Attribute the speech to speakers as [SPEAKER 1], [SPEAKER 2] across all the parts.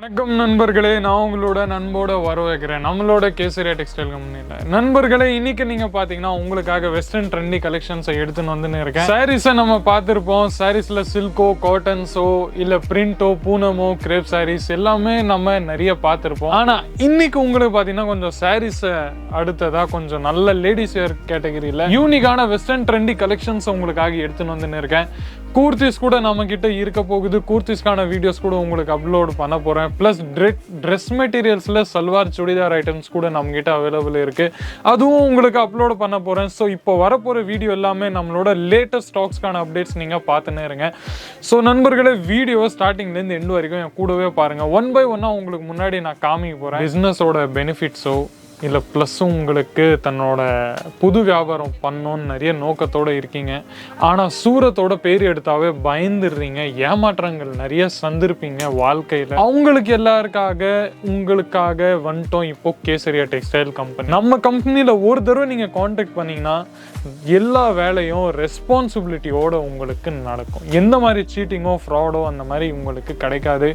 [SPEAKER 1] வணக்கம் நண்பர்களே, நான் உங்களோட நண்போட வரவேற்கிறேன் நம்மளோட கேசரியா டெக்ஸ்டைல் கம்பெனியில். நண்பர்களே, இன்னைக்கு நீங்கள் பார்த்தீங்கன்னா உங்களுக்காக வெஸ்டர்ன் ட்ரெண்டி கலெக்ஷன்ஸை எடுத்துன்னு வந்துன்னு இருக்கேன். சாரீஸை நம்ம பார்த்துருப்போம். சாரீஸில் சில்கோ, காட்டன்ஸோ இல்லை பிரிண்டோ, பூனமோ, கிரேப் சாரீஸ் எல்லாமே நம்ம நிறைய பார்த்துருப்போம். ஆனால் இன்னைக்கு உங்களுக்கு பார்த்தீங்கன்னா கொஞ்சம் சாரீஸை அடுத்ததாக கொஞ்சம் நல்ல லேடிஸ் வேர் கேட்டகரியில் யூனிக்கான வெஸ்டர்ன் ட்ரெண்டி கலெக்ஷன்ஸ் உங்களுக்காக எடுத்துன்னு வந்துன்னு இருக்கேன். கூர்த்திஸ் கூட நம்ம கிட்ட இருக்க போகுது. கூர்த்திஸ்க்கான வீடியோஸ் கூட உங்களுக்கு அப்லோட் பண்ண போகிறேன். ப்ளஸ் ட்ரெஸ் மெட்டீரியல்ஸில் சல்வார் சுடிதார் ஐட்டம்ஸ் கூட நம்ம கிட்ட அவைலபிள் இருக்குது. அதுவும் உங்களுக்கு அப்லோட் பண்ண போகிறேன். ஸோ இப்போ வரப்போகிற வீடியோ எல்லாமே நம்மளோட லேட்டஸ்ட் ஸ்டாக்ஸ்க்கான அப்டேட்ஸ் நீங்கள் பார்த்துன்னே இருங்க. ஸோ நண்பர்களே, வீடியோவை ஸ்டார்டிங்லேருந்து எண்டு வரைக்கும் என் கூடவே பாருங்கள். ஒன் பை ஒன்னாக உங்களுக்கு முன்னாடி நான் காமிக்க போகிறேன். பிஸ்னஸோட பெனிஃபிட்ஸோ இல்லை ப்ளஸ்ஸும் உங்களுக்கு தன்னோட புது வியாபாரம் பண்ணணும்னு நிறைய நோக்கத்தோடு இருக்கீங்க. ஆனால் சூரத்தோட பேர் எடுத்தாவே பயந்துடுறீங்க. ஏமாற்றங்கள் நிறைய சந்திருப்பீங்க வாழ்க்கையில். அவங்களுக்கு உங்களுக்காக வந்துட்டோம் இப்போ கேசரியா டெக்ஸ்டைல் கம்பெனி. நம்ம கம்பெனியில் ஒரு தடவை நீங்கள் காண்டாக்ட் பண்ணிங்கன்னா எல்லா வேலையும் ரெஸ்பான்சிபிலிட்டியோடு உங்களுக்கு நடக்கும். எந்த மாதிரி சீட்டிங்கோ ஃப்ராடோ அந்த மாதிரி உங்களுக்கு கிடைக்காது.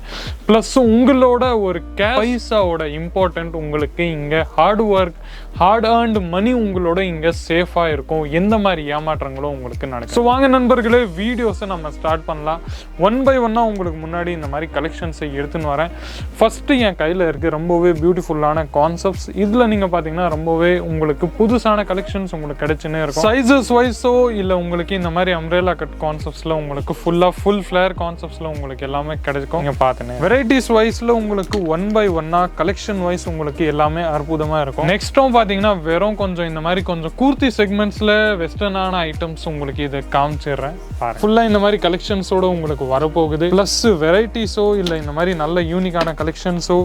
[SPEAKER 1] ப்ளஸ் உங்களோட ஒரு பைசாவோட இம்பார்ட்டன்ட் உங்களுக்கு இங்கே ஹார்ட் ஏர்ன்டு மணி உங்களோட இங்கே சேஃபாக இருக்கும். எந்த மாதிரி ஏமாற்றங்களும் உங்களுக்கு நடக்கும். ஸோ வாங்க நண்பர்களே, வீடியோஸை நம்ம ஸ்டார்ட் பண்ணலாம். ஒன் பை ஒன்னாக உங்களுக்கு முன்னாடி இந்த மாதிரி கலெக்ஷன்ஸை எடுத்துன்னு வரேன். ஃபஸ்ட்டு என் கையில் இருக்குது ரொம்பவே பியூட்டிஃபுல்லான கான்செப்ட்ஸ். இதில் நீங்கள் பார்த்தீங்கன்னா ரொம்பவே உங்களுக்கு புதுசான கலெக்ஷன்ஸ் உங்களுக்கு கிடைச்சுன்னே இருக்கும். சைஸஸ் வைஸோ இல்லை உங்களுக்கு இந்த மாதிரி அம்ப்ரெல்லா கட் கான்செப்ட்ஸில் உங்களுக்கு ஃபுல் ஃப்ளேர் கான்செப்ட்ஸில் உங்களுக்கு எல்லாமே கிடைக்கும். நீங்கள் பார்த்துனேன். வெரைட்டிஸ் வைஸில் உங்களுக்கு ஒன் பை ஒன்னாக கலெக்ஷன் வைஸ் உங்களுக்கு எல்லாமே அற்புதமாக இருக்கும். நெக்ஸ்ட்டும் பார்த்தீங்கன்னா வெறும் கொஞ்சம் இந்த மாதிரி கொஞ்சம் கூர்த்தி செக்மெண்ட்ஸில் வெஸ்டர்னான ஐட்டம்ஸ் உங்களுக்கு இதை காமிச்சிடுறேன். ஃபுல்லாக இந்த மாதிரி கலெக்ஷன்ஸோட உங்களுக்கு வரப்போகுது. ப்ளஸ் வெரைட்டிஸோ இல்லை இந்த மாதிரி நல்ல யூனிக்கான கலெக்ஷன்ஸோ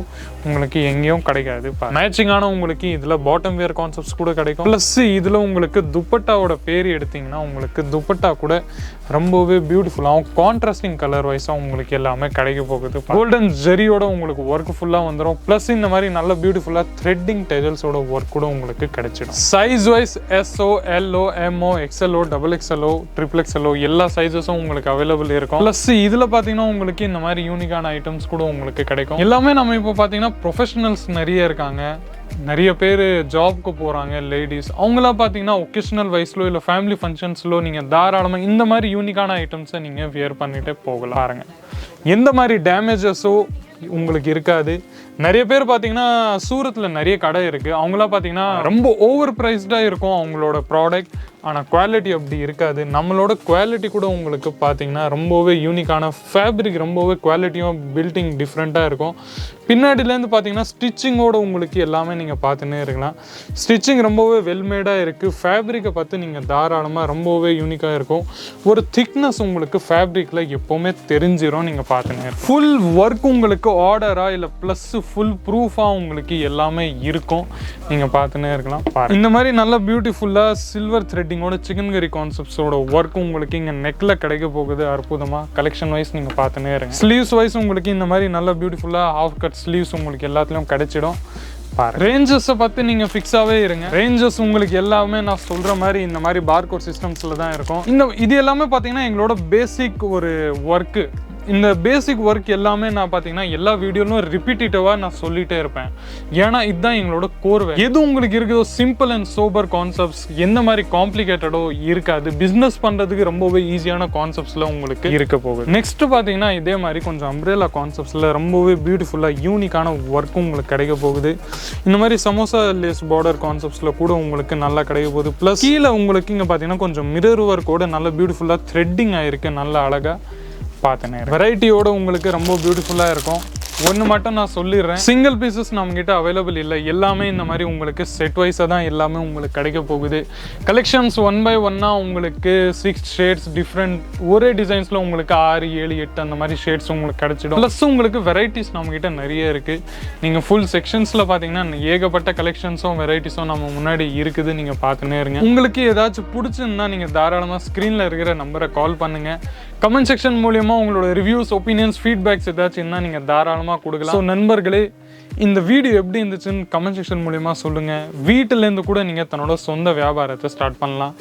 [SPEAKER 1] உங்களுக்கு எங்கேயும் கிடைக்காது. மேட்சிங்கான உங்களுக்கு இதில் பாட்டம் வேர் கான்செப்ட்ஸ் கூட கிடைக்கும். ப்ளஸ் இதில் உங்களுக்கு துப்பட்டாவோட பேர் எடுத்தீங்கன்னா உங்களுக்கு துப்பட்டா கூட ரொம்பவே பியூட்டிஃபுல்லாகவும் கான்ட்ராஸ்டிங் கலர் வைஸாக உங்களுக்கு எல்லாமே கிடைக்க போகுது. கோல்டன் ஜெரியோட உங்களுக்கு ஒர்க் ஃபுல்லாக வந்துடும். ப்ளஸ் இந்த மாதிரி நல்ல பியூட்டிஃபுல்லாக த்ரெட்டிங் டெஜல்ஸோட ஒர்க் கூட உங்களுக்கு கிடைச்சிடும். சைஸ் வைஸ் எஸ்ஓ, எல்ஓ, எம்ஓ, எக்ஸ்எல்ஓ, டபுள் எக்ஸ்எல்ஓ, ட்ரிபிள் எக்ஸ்எல்ஓ எல்லா சைஸஸும் உங்களுக்கு அவைலபிள் இருக்கும். ப்ளஸ் இதில் பார்த்தீங்கன்னா உங்களுக்கு இந்த மாதிரி யூனிக்கான ஐட்டம்ஸ் கூட உங்களுக்கு கிடைக்கும். எல்லாமே நம்ம இப்போ பார்த்தீங்கன்னா ப்ரொஃபஷனல்ஸ் நிறைய இருக்காங்க. நிறைய பேர் ஜாப்க்கு போகிறாங்க லேடிஸ். அவங்களாம் பார்த்தீங்கன்னா ஒகேஷனல் வைஸ்லோ இல்லை ஃபேமிலி ஃபங்க்ஷன்ஸ்லோ நீங்கள் தாராளமாக இந்த மாதிரி யூனிக்கான ஐட்டம்ஸை நீங்கள் வியர் பண்ணிகிட்டே போகலாம். பாருங்க, எந்த மாதிரி டேமேஜஸோ உங்களுக்கு இருக்காது. நிறைய பேர் பார்த்தீங்கன்னா சூரத்தில் நிறைய கடை இருக்குது. அவங்களாம் பார்த்தீங்கன்னா ரொம்ப ஓவர் ப்ரைஸ்டாக இருக்கும் அவங்களோட ப்ராடக்ட். ஆனால் குவாலிட்டி அப்படி இருக்காது. நம்மளோட குவாலிட்டி கூட உங்களுக்கு பார்த்தீங்கன்னா ரொம்பவே யூனிக்கான ஃபேப்ரிக், ரொம்பவே குவாலிட்டியும் பில்டிங் டிஃப்ரெண்ட்டாக இருக்கும். பின்னாடிலேருந்து பார்த்தீங்கன்னா ஸ்டிச்சிங்கோடு உங்களுக்கு எல்லாமே நீங்கள் பார்த்துன்னே இருக்கலாம். ஸ்டிச்சிங் ரொம்பவே வெல்மேடாக இருக்குது. ஃபேப்ரிக்கை பார்த்து நீங்கள் தாராளமாக ரொம்பவே யூனிக்காக இருக்கும். ஒரு திக்னஸ் உங்களுக்கு ஃபேப்ரிக்கில் எப்போவுமே தெரிஞ்சிடும். நீங்கள் பார்த்துன்னு ஃபுல் ஒர்க் உங்களுக்கு ஆர்டராக இல்லை ப்ளஸ் ஃபுல் ப்ரூஃபாக உங்களுக்கு எல்லாமே இருக்கும். நீங்கள் பார்த்துன்னே இருக்கலாம். இந்த மாதிரி நல்ல பியூட்டிஃபுல்லாக சில்வர் த்ரெட்டிங்கோட சிக்கன் கறி கான்செப்ட்ஸோட ஒர்க் உங்களுக்கு இங்கே நெக்கில் கிடைக்க போகுது. அற்புதமாக கலெக்ஷன் வைஸ் நீங்கள் பார்த்துன்னே இருங்க. ஸ்லீவ்ஸ் வைஸ் உங்களுக்கு இந்த மாதிரி நல்ல பியூட்டிஃபுல்லாக ஹாஃப் கட் ஸ்லீவ்ஸ் உங்களுக்கு எல்லாத்துலேயும் கிடைச்சிடும். ரேஞ்சஸை பற்றி நீங்கள் ஃபிக்ஸாகவே இருங்க. ரேஞ்சஸ் உங்களுக்கு எல்லாமே நான் சொல்கிற மாதிரி இந்த மாதிரி பார்கோட் சிஸ்டம்ஸில் தான் இருக்கும். இது எல்லாமே பார்த்தீங்கன்னா எங்களோட பேசிக் ஒரு ஒர்க்கு. இந்த பேசிக் ஒர்க் எல்லாமே நான் பார்த்தீங்கன்னா எல்லா வீடியோலும் ரிப்பீட்டேட்டிவாக நான் சொல்லிகிட்டே இருப்பேன். ஏன்னா இதுதான் எங்களோட கோர்வை. எது உங்களுக்கு இருக்குதோ சிம்பிள் அண்ட் சோபர் கான்செப்ட்ஸ், எந்த மாதிரி காம்ப்ளிகேட்டடோ இருக்காது. பிஸ்னஸ் பண்ணுறதுக்கு ரொம்பவே ஈஸியான கான்செப்ட்ஸில் உங்களுக்கு இருக்க போகுது. நெக்ஸ்ட் பார்த்தீங்கன்னா இதே மாதிரி கொஞ்சம் அம்ப்ரெல்லா கான்செப்ட்ஸில் ரொம்பவே பியூட்டிஃபுல்லாக யூனிக்கான ஒர்க்கும் உங்களுக்கு கிடைக்க போகுது. இந்த மாதிரி சமோசா லேஸ் பார்டர் கான்செப்ட்ஸில் கூட உங்களுக்கு நல்லா கிடைக்க போகுது. ப்ளஸ் கீழே உங்களுக்கு இங்கே பார்த்தீங்கன்னா கொஞ்சம் மிரர் ஒர்க்கோட நல்ல பியூட்டிஃபுல்லாக த்ரெட்டிங் ஆகிருக்கு. நல்லா அழகாக பார்த்தேன். வெரைட்டியோட உங்களுக்கு ரொம்ப பியூட்டிஃபுல்லாக இருக்கும். ஒன்று மட்டும் நான் சொல்லிடுறேன், சிங்கிள் பீசஸ் நம்மகிட்ட அவைலபிள் இல்லை. எல்லாமே இந்த மாதிரி உங்களுக்கு செட் வைஸாக தான் எல்லாமே உங்களுக்கு கிடைக்க போகுது. கலெக்ஷன்ஸ் ஒன் பை ஒன்னாக உங்களுக்கு 6 ஷேட்ஸ் டிஃப்ரெண்ட் ஒரே டிசைன்ஸில் உங்களுக்கு 6, 7, 8 அந்த மாதிரி ஷேட்ஸ் உங்களுக்கு கிடைச்சிடும். ப்ளஸ் உங்களுக்கு வெரைட்டிஸ் நம்மகிட்ட நிறைய இருக்குது. நீங்கள் ஃபுல் செக்ஷன்ஸில் பார்த்தீங்கன்னா ஏகப்பட்ட கலெக்ஷன்ஸும் வெரைட்டிஸும் நம்ம முன்னாடி இருக்குது. நீங்கள் பார்த்துன்னே இருங்க. உங்களுக்கு ஏதாச்சும் பிடிச்சிருந்தா நீங்கள் தாராளமாக ஸ்க்ரீனில் இருக்கிற நம்பரை கால் பண்ணுங்கள். கமெண்ட் செக்ஷன் மூலியமாக உங்களோட ரிவ்யூஸ், ஒப்பீனியன்ஸ், ஃபீட்பேக்ஸ் ஏதாச்சும் இருந்தால் நீங்கள் தாராளமாக கொடுக்கலாம். ஸோ நண்பர்களே, இந்த வீடியோ எப்படி இருந்துச்சுன்னு கமெண்ட் செக்ஷன் மூலியமாக சொல்லுங்கள். வீட்டிலேருந்து கூட நீங்கள் தன்னோட சொந்த வியாபாரத்தை ஸ்டார்ட் பண்ணலாம்.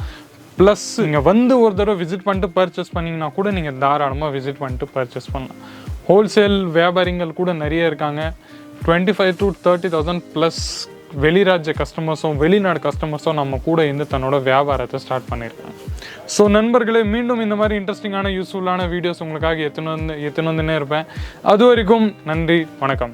[SPEAKER 1] ப்ளஸ் நீங்கள் வந்து ஒரு தடவை விசிட் பண்ணிட்டு பர்ச்சேஸ் பண்ணிங்கன்னா கூட நீங்கள் தாராளமாக விசிட் பண்ணிட்டு பர்ச்சேஸ் பண்ணலாம். ஹோல்சேல் வியாபாரிகள் கூட நிறைய இருக்காங்க. 25,000 to 30,000 ப்ளஸ் வெளிராஜ்ய கஸ்டமர்ஸும் வெளிநாடு கஸ்டமர்ஸும் நம்ம கூட இருந்து தன்னோட வியாபாரத்தை ஸ்டார்ட் பண்ணியிருக்காங்க. ஸோ நண்பர்களே, மீண்டும் இந்த மாதிரி இன்ட்ரெஸ்டிங்கான யூஸ்ஃபுல்லான வீடியோஸ் உங்களுக்காக எத்தனை வந்துன்னே இருப்பேன். அது வரைக்கும் நன்றி, வணக்கம்.